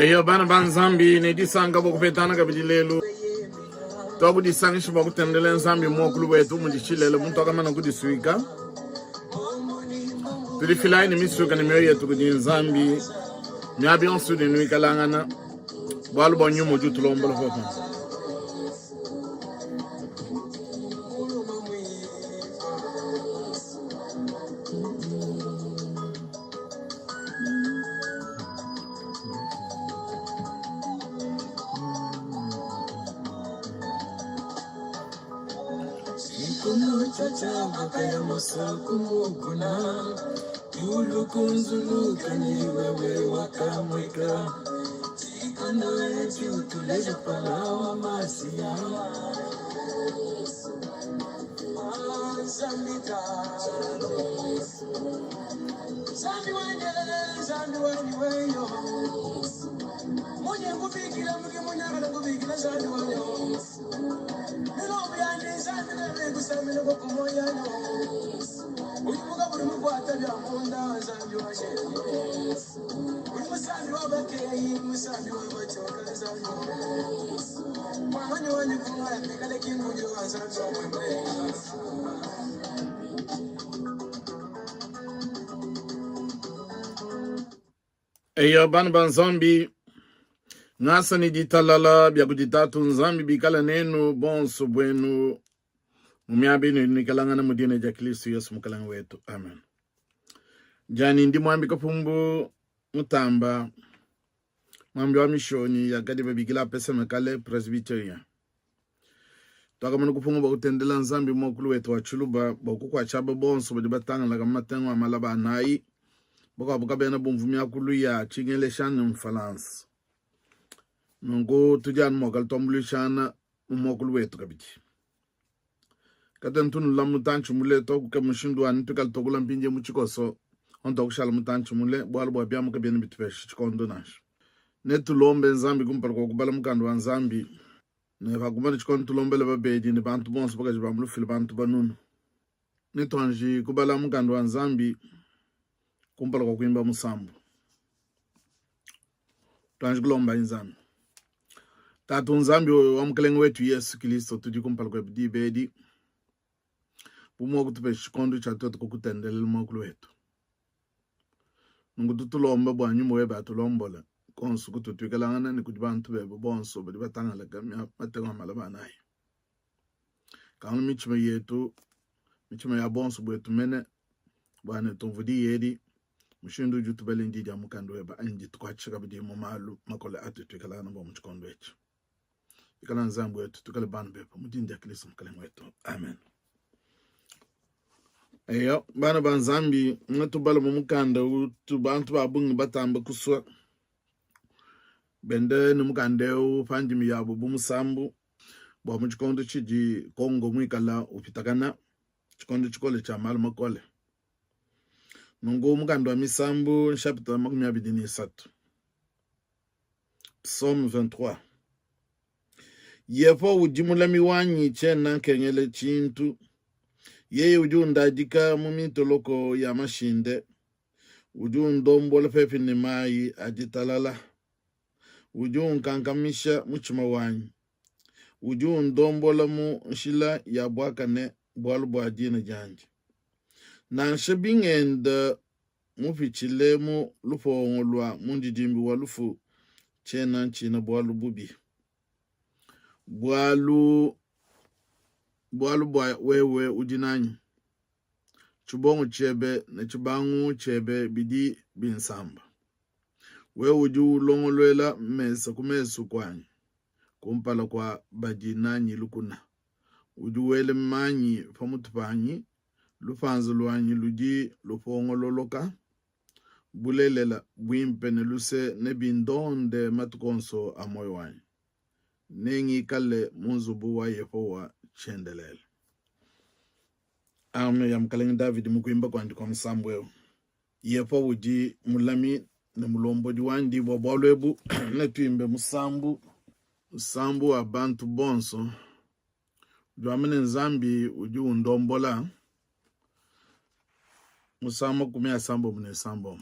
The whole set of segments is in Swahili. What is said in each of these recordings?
Eyo bana banzambi ne disanga bokupetana kabidilelu tobu disanga shiba kutendele nzambi mokulu wetu mudishilele muntoka mana kudiswika tulifilai ni misuka ni myoye yetu kudi nzambi nyabi onsu ni nui kalangana balu bonyu moju tulombolo fofa Kaya masakumukuna yulukunzuluka ni wewe wakamweka chikono yetu tuleja palawa masia zambi weyo mwenye ngubikila mke mwenye akala ngubikila zambi weyo eyo bana banzambi ngasa ni ditalala bya kuditatu nzambi bikala nenu bonso bwenu mumiabinu nikalangana mudine ja Kristo Yesu mukalanga wetu amen. Jani ndi mwambi kapumbu mutamba mwambi wa mishoni ya gadi babigila pesa mekale presbyteria toka munu kupungu bakutendela nzambi mokulu wetu wa chuluba bakukwa chaba bonso badi batanga laga matengo amalaba anai baka bukabena bumvumi akulu ya chingele shana mfalansi nungu tujan mokal tombulu shana mokulu wetu kabiti katentunu la mutanchu mule toku ke mushindu ani tukal tokula mpinje muchikoso on toku shala mutanchu mule bwalu bwa biamu kabiyeni bitupeshi chikondo nash netu lombe nzambi kumpala kwa kubala mkandu wa nzambi ne vakumani chikondo tulombele babedi ni bantu bonso baka jibamulu fili bantu banunu netu anji kubala mkandu wa nzambi kumpala kwa kuimba musambu tuanji kulomba nzambi tatu nzambi wa mkalengu wetu Yesu Kristo tuji kumpala kwa bidi bedi bumo kutupe chikondo cha toto kukutendele mokulu wetu nungu tutulomba bwanyu mwebe atulombola konsu kututwikalangana ni kujibantu bebe bonso badi batanga laga matengo malabanayi kanu michima yetu michima ya bonso bwetu mene bwane tumvudi yedi mushindu jutubele ndidi ya mukando weba anji tukwachika bidi mumalu makole atutwikalangana bo mchikondo wetu ikala nzambu wetu tukale banu bebe mudindi ya Kristo mkalemu wetu amen. Eyo bana banzambi ngatubala mumukanda utubantu babungi batamba kuswa bende numukande ufanjimi yabo bumusambu bwa muchikondo chiji Kongo mwikala upitakana chikondo chikole cha malu makole nungu mukando wa misambu chapter 23 Psalm 23 yefo ujimula miwanyi chena kenyele chintu yeye ujundajika mumitoloko ya mashinde ujundombola pepi ni mai ajitalala ujunkankamisha muchima wanyi ujundombola mu nshila ya bwakane bwalu bwa jina janji na nshabingenda mufichile mu lufongolwa mundijimbi wa lufu chena nchina bwalu bubi bwalu bwa wewe ujinanyi chubongo chebe na chubangu chebe bidi binsamba wewe uju longolwela mesa kumesu kwanyi kumpala kwa bajinanyi lukuna uju wele manyi famutupanyi lufanzu lwanyi luji lufongololoka bulelela bwimpe ne luse ne bindonde matukonso amoyo wanyi nengi kale munzubu wa Yehowa chendelele ame ya mkalengi David mukuimba kwa ndiko msambweo yepo uji mulami na mulombo diwandi bwabolwebu na tuimbe musambu wa bantu bonso jwamene nzambi uji undombola musama kumia sambo mune sambo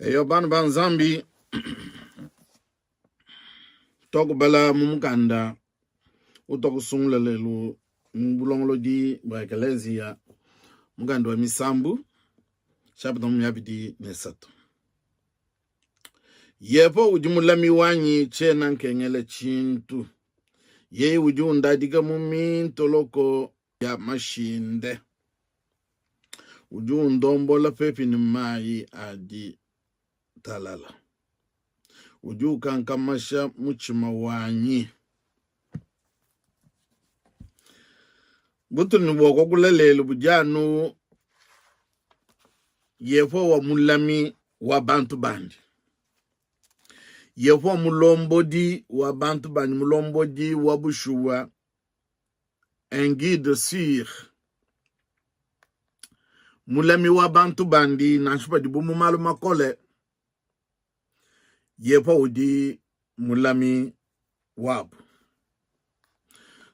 Eyo banu banzambi toku bala mumkanda utoku sungulelelu mbulongolo di ba eklezia mukanda wa misambu chapter muyabidi nesato yepo ujumulami wanyi chena nkengele chintu ye ujunda diga mumin toloko ya mashinde uju ndombo la pepi ni mai adi talala uju kankamasha muchima wanyi butu ni boko kulelele bujanu yefo wa mulami wa bantu bandi yefo mulombodi wa bantu bandi mulombodi wa bushuwa un guide sur mulami wa bantu bandi na shupa di bumu malu makole yefo udi mulami wabu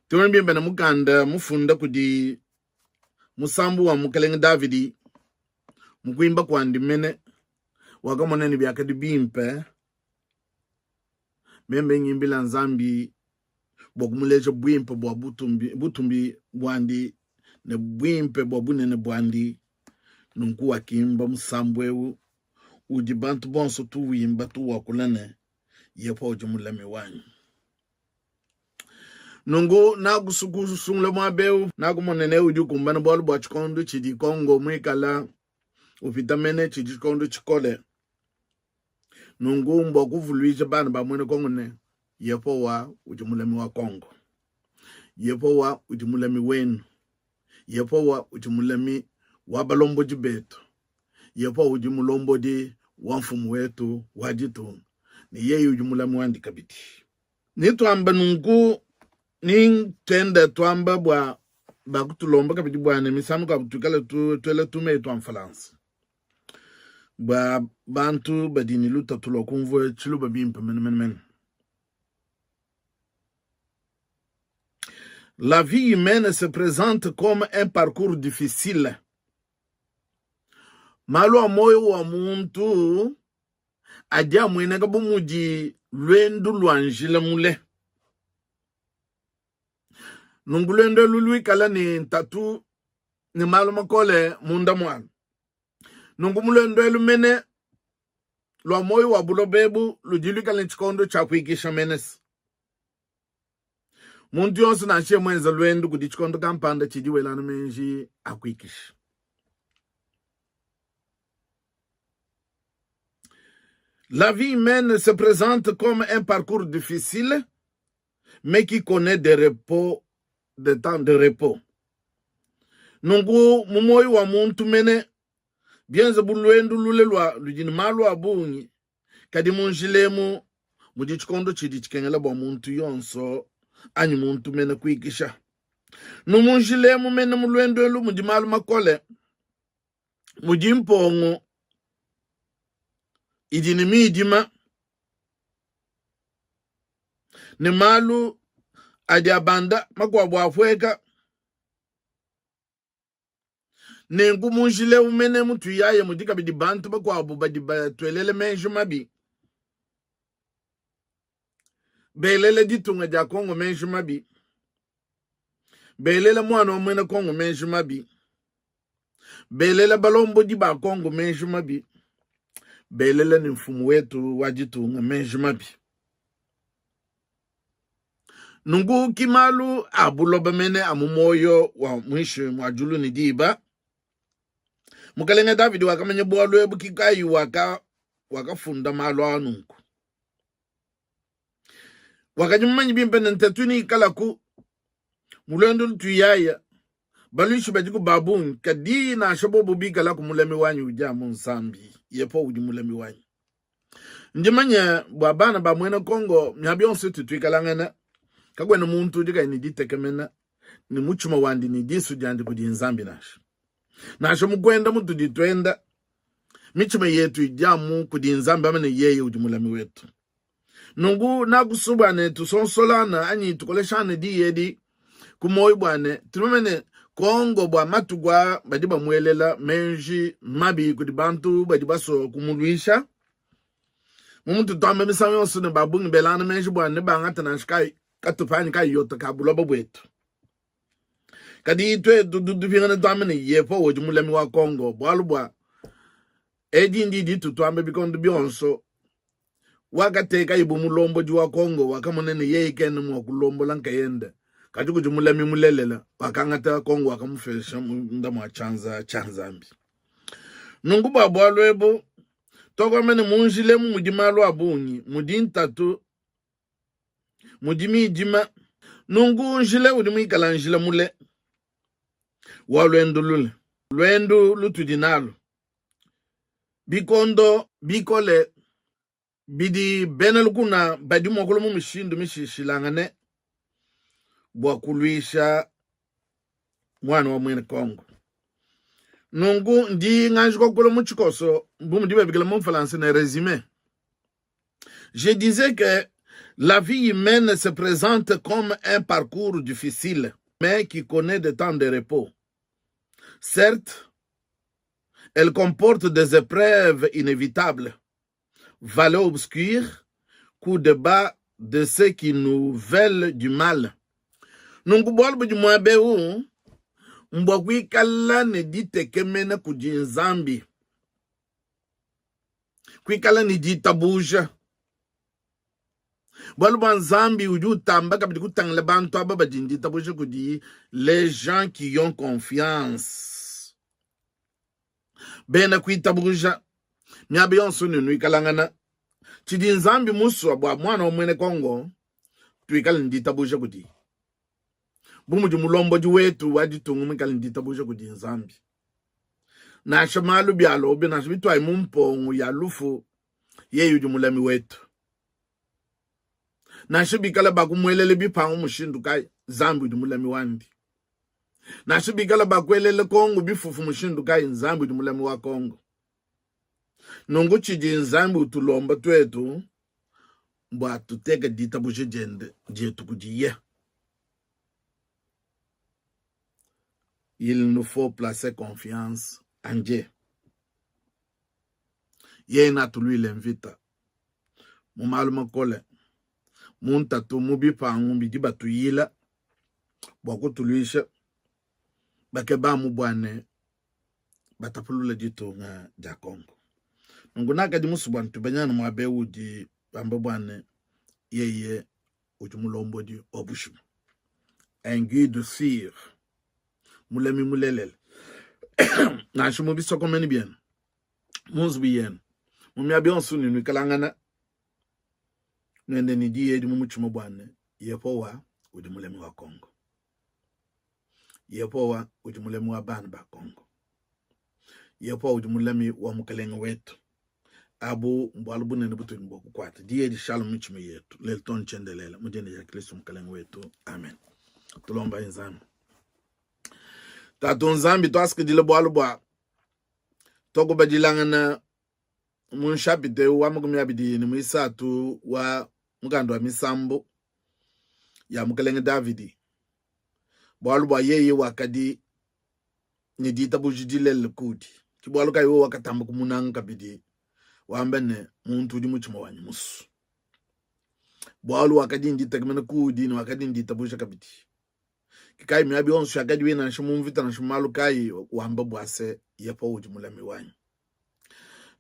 tuwe mbena mukanda mufunda kudi musambu wa mukelenge Davidi mukuimba kwa ndimene wakamone ni byakadi bimpe membe nyimbila nzambi bokumuleje bwimpe bwa butumbi bwandi ne bwimpe bwa bunene bwandi nunku wakimba musambwewu udi bantu bonso tuwimba tuwakulane yepo uje mulami wanyu nungu nagusuku sungule mwabeu nagumonene udi kumbana bolu bwa chikondo chidi Kongo mwikala uvitamene chidi chikondo chikole nungu mbo kuvuluisha bana ba mwene Kongo ne yepo wa udi mulami wa Kongo yepo wa udi mulami wenu yepo wa udi mulami wa balombo jibetu yepo udi mulombo di wa mfumu wetu wajitu ni yeye udi mulami wandi kabiti ni tuamba nungu ni tenda tuamba bwa bakutulomba kabiti bwana misamu kabutukala twele tume tu amfalansi ba bantu badini luta tulokumvo chilo babimpa men. La vie humaine se présente comme un parcours difficile. Malo moyo wa muntu adia mwene kabumuji lwendu lwanjile mule nungulendo lului kala ni tatu ni malo makole munda mwana nungumulendo elumene lwa moyo wa bulobebu lujilu kala chikondo cha kuikisha menes muntu yonse na shie mwenza lwendu kudi chikondo kampanda chidiwe lana menji akuikisha La vie humaine se présente comme un parcours difficile mais qui connaît des temps de repos. Nungu mumoyi wa muntu mene bienze bulwendu lulelwa lujini malu abungi kadi munjilemu mudi chikondo chidi chikengela bwa muntu yonso anyi muntu mene kuikisha numunjilemu mene mulwendu elu mudi malu makole mudi mpongo idini midima ni malu adi abanda makwa bwafweka nengu munjile umene mutu yaye mudika bidi bantu bakwa badi batwelele menju mabi belele ditunga ja Kongo menju mabi belele mwana omwene Kongo menju mabi belele balombo di ba Kongo menju mabi belele ni mfumu wetu wajitunga menju mabi nungu kimalu abuloba mene amumoyo wa mwishi mwajulu ni diba mukalenge Davidi wakamanye bwalo ebu kikayi wakafunda malu anungu wakajimanyi bimpe nentetuni kalaku mulendo tuyaya balushu bajiku babun kadina shabobu bika laku mulemi wanyu ujamu nsambi yepo uji mulemi wanyu njimanye bwabana ba mwene Kongo mnyabionsu tutuikalangana kagwena muntu dika ni ditekemena ni muchuma wandi ni disu jandi kudi nzambi nasho mkwenda muntu ditwenda michuma yetu ijamu kudi nzambi amene yeye uji mulemi wetu nungu nakusubane tusonsolana anyi tukoleshane di yedi kumoyi bwane tumene Kongo bwa matugwa badiba mwelela menji mabi kudi bantu badiba so kumuluisha mumuntu twambe misame osune babungi belana menji bwane bangata na shikai katufani kai yoto kabuloba bwetu kadi itwe dudupingana twamene yepo woji mulemi wa Kongo bwalubwa edi ndi twambe bikondo byonso wakateka ibu mulombo jiwa Kongo wakamonene yeikene mwakulombo lanka yende kati kuti mulemi mulelela wakangata Kongo wakamufesha ndamwa chanzambi Nungu babwalo ebo. Toko mene munjile mudimalo abunyi. Mudintatu. Mudimi jima. Nungu njile udimi kala njile mule. Walwendo lule. Lwendo lutudinalo. Bikondo, bikole. Bidi benelukuna badi mokolo mumishindu mishishilangane. Bwakuluisha mwana wa mwene Kongo. Nungu ndi nganjiko kolo muchikoso. Boum di bebikele mon français ne résumé. Je disais que la vie humaine se présente comme un parcours difficile, mais qui connaît des temps de repos. Certes, elle comporte des épreuves inévitables, vallées obscures, coups de bas de ceux qui nous veulent du mal. Nungu bolbu di mwabeu, mbwakwi kala ne dite kemene kujinzambi. Kwi kala ne dita buja. Bolbu nzambi uju tamba kabidi kutangele bantu ababa dita buja kudi les gens qui ont confiance. Bena kwi tabuja. Nyabe yonsu nunu kalangana. Chidi nzambi musu abwa mwana wa mwene Kongo. Tuikala ndita buja kudi. Bumu mulombo di wetu wadi tungu mikala ndita buja kudi nzambi. Na shamalu bialo obi na shibitu ay mumpongu ya lufu yeyu di mulami wetu. Na shibikala bakumwelele bipangu mushindu kai zambi di mulami wandi. Na shibikala bakwelele Kongo bifufu mushindu kai nzambi di mulami wa Kongo. Nungu chidi nzambi utulomba twetu mbwa tuteke dita buja jende jetu kudiye. Il nous faut placer confiance en Dieu. Yena tu lui l'invita. Mumaluma kole. Munta tu mubi pa ngumbi di batu yila. Boko tu lui she. Bakeba mubwane. Batapulule dito nga Jakongo. Nungunaka di musubwane tu banyana mwabewu di bambabwane. Yeye ujumulombo di obushu. Un guide sire. Mulemi mulelel. Na shumu biso komeni bien. Munzu bien. Mumi abionsu ni kalangana. Nende ni diye di mumuchumo bwane. Yepowa udi mulemi wa Kongo. Yepowa udi mulemi wa bana ba Kongo. Yepowa udi mulemi wa mukalenga wetu. Abu mbalubu nene butu mboku kwata. Diye di shalom michumo yetu. Lelton chendelela. Mujene ya Kristo mukalenga wetu. Amen. Tulomba inzamu. Tatu nzambi to aske dile boalubwa. Toko badilangana munshapite wa mugumi abidi ni muisatu wa mugando wa misambo ya mukalenge Davidi. Boalubwa yeye wakadi ni dita bujidile lekudi. Kiboaluka iwo wakatamba kumunanga kabidi. Wambene muntu di muchimo wanyi musu. Boalu wakadi ndita kimena kudi ni wakadi ndita buja kabidi. Kikai miabi onsu agadi we na shumumvita na shumalu kai wamba bwase yepo uji mulami wanyi.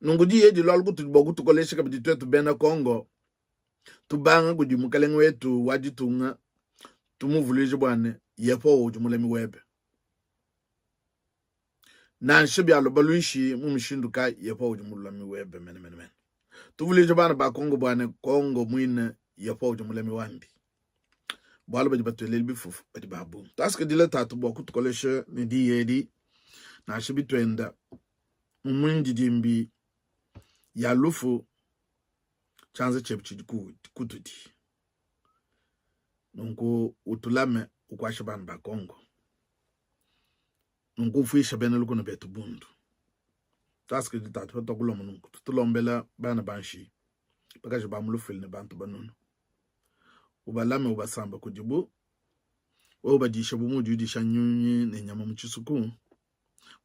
Nungudi ye di lolgu tubogu tukoleshe kabidi tuwe tubena Kongo. Tubanga kudi mukalengu wetu wadi tunga. Tumuvulije bwane yepo uji mulami webe. Na nshibi alobaluishi mumishindu kai yepo uji mulami webe men. Tuvulije bwana ba Kongo bwane Kongo mwine yepo uji mulami wandi. Bwalo badi batweleli bifufu badi babu. Taske dile tatu boku tukoleshe ni di yedi. Na shibi twenda. Mwindi dimbi. Ya lufu. Chanze chepichi kutudi. Nungu utulame ukwashe bana ba Kongo. Nungu ufuisha bene luku na betu bundu. Taske di tatu patokulomu nungu. Tutulombela bana banshi. Pakaje ba mulufili ne bantu banunu. Ubalame ubasamba kujibu. Ubadisha bumudu yudisha nyunyi ne nyama mchisuku.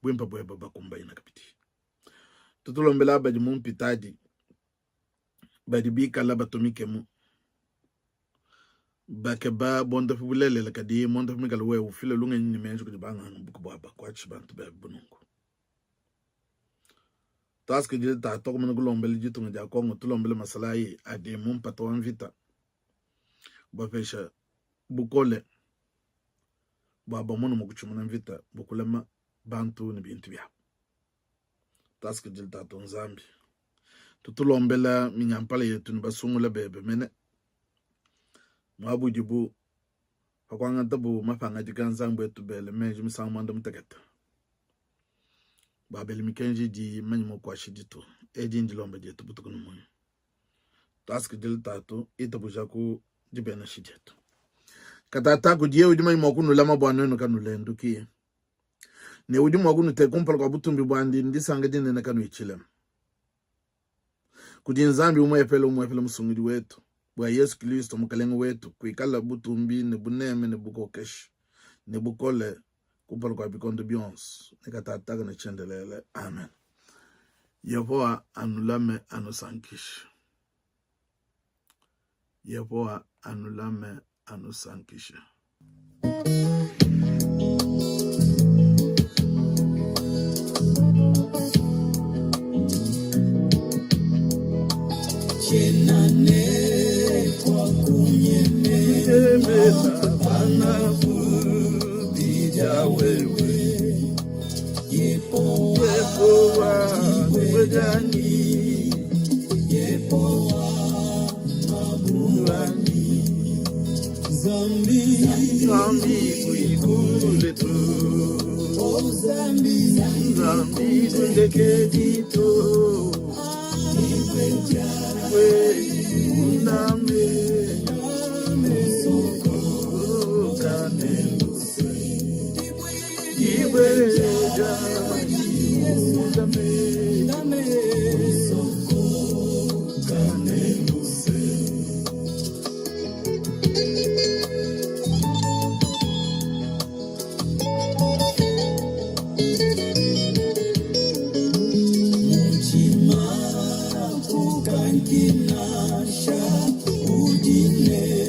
Bwempa bweba bakumba ina kapiti. Tutulombela badi mumpitadi. Badi bika la batumike mu. Bakeba bonda fubulele lakadi. Monda fumika luwe ufile lunga nyini menju kujibanga mbukubwaba. Kwa chibantu bebe bunungu. Taske jile tatoko mnukulombele jitu nga Kongo. Tulombele masalai adi mumpato wanvita. Bapesha bukole baba mono mukuchumana mvita bukulema bantu ni bintu bya task jiltatu nzambi tutulombela minyampala yetu nibasungula bebe mene mwabu jibu hakwanga tabu mafanga jikanzambu yetu bele menji misamanda mtaketa babeli mikenji di manimo kwa shidito eji njilombe jetu butukunu mwenye task jiltatu itabu jaku jibena shijetu katata kujie ujuma imokunu lama bwaneno kanulendo kie ne ujuma wakunu te kumpala kwa butumbi bwandi ndisanga jine na kanu ichilem kujinzambi umwefele msungiri wetu bwa Yesu Kristo mukalengo wetu kuikala butumbi ne buneme ne bukokesh ne bukole kumpala kwa bikondo biyons ne katata na chendelele amen Yehowa anulame anusankish Yehowa anulame anusankisha Chenane kwa kunyemela panafu bija wewe Yehowa wejani Yehowa mabuani Zambi kuikule tu Oh Zambi kundeke dito Iwejawe uname Soko kaneluse Iwejawe uname Soko kaneluse Kinasha ujine